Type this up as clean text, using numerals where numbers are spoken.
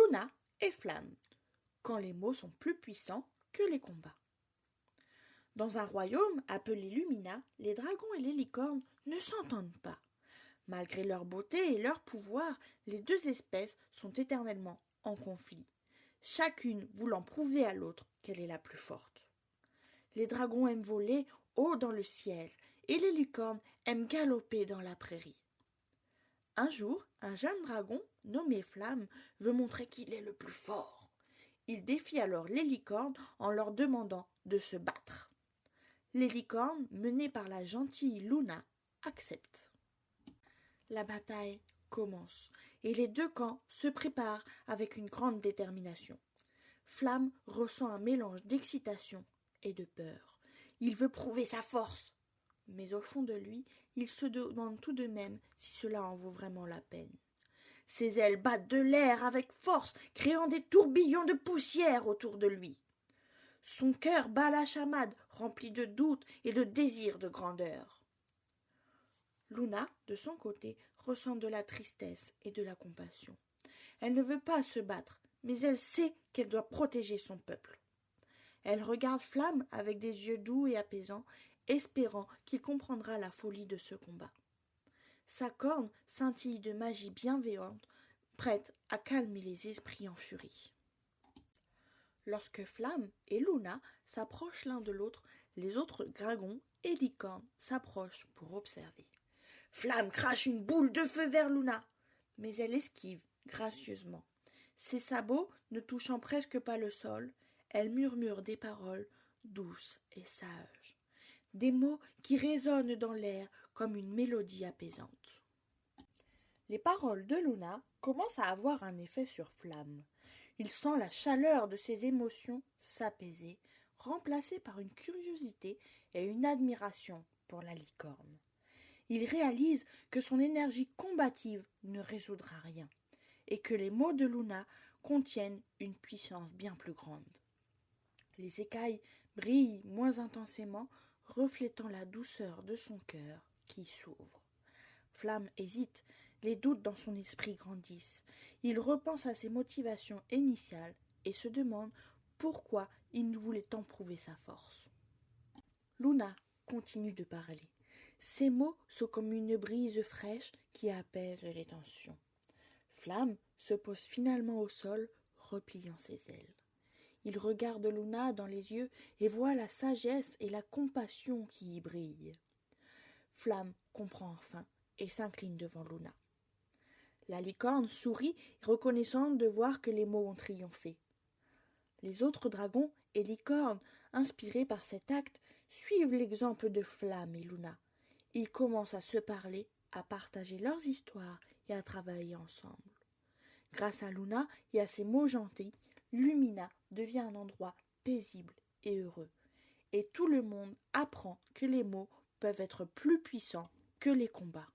Luna et Flamme, quand les mots sont plus puissants que les combats. Dans un royaume appelé Lumina, les dragons et les licornes ne s'entendent pas. Malgré leur beauté et leur pouvoir, les deux espèces sont éternellement en conflit, chacune voulant prouver à l'autre qu'elle est la plus forte. Les dragons aiment voler haut dans le ciel et les licornes aiment galoper dans la prairie. Un jour, un jeune dragon, nommé Flamme, veut montrer qu'il est le plus fort. Il défie alors les licornes en leur demandant de se battre. Les licornes, menées par la gentille Luna, acceptent. La bataille commence et les deux camps se préparent avec une grande détermination. Flamme ressent un mélange d'excitation et de peur. Il veut prouver sa force. Mais au fond de lui, il se demande tout de même si cela en vaut vraiment la peine. Ses ailes battent de l'air avec force, créant des tourbillons de poussière autour de lui. Son cœur bat la chamade, rempli de doutes et de désirs de grandeur. Luna, de son côté, ressent de la tristesse et de la compassion. Elle ne veut pas se battre, mais elle sait qu'elle doit protéger son peuple. Elle regarde Flamme avec des yeux doux et apaisants, espérant qu'il comprendra la folie de ce combat. Sa corne scintille de magie bienveillante, prête à calmer les esprits en furie. Lorsque Flamme et Luna s'approchent l'un de l'autre, les autres dragons et licornes s'approchent pour observer. Flamme crache une boule de feu vers Luna, mais elle esquive gracieusement. Ses sabots ne touchant presque pas le sol, elle murmure des paroles douces et sages. Des mots qui résonnent dans l'air comme une mélodie apaisante. Les paroles de Luna commencent à avoir un effet sur Flamme. Il sent la chaleur de ses émotions s'apaiser, remplacée par une curiosité et une admiration pour la licorne. Il réalise que son énergie combative ne résoudra rien, et que les mots de Luna contiennent une puissance bien plus grande. Les écailles brillent moins intensément, reflétant la douceur de son cœur qui s'ouvre. Flamme hésite, les doutes dans son esprit grandissent. Il repense à ses motivations initiales et se demande pourquoi il voulait tant prouver sa force. Luna continue de parler. Ses mots sont comme une brise fraîche qui apaise les tensions. Flamme se pose finalement au sol, repliant ses ailes. Il regarde Luna dans les yeux et voit la sagesse et la compassion qui y brillent. Flamme comprend enfin et s'incline devant Luna. La licorne sourit, reconnaissante de voir que les mots ont triomphé. Les autres dragons et licornes, inspirés par cet acte, suivent l'exemple de Flamme et Luna. Ils commencent à se parler, à partager leurs histoires et à travailler ensemble. Grâce à Luna et à ses mots gentils, Lumina devient un endroit paisible et heureux. Et tout le monde apprend que les mots peuvent être plus puissants que les combats.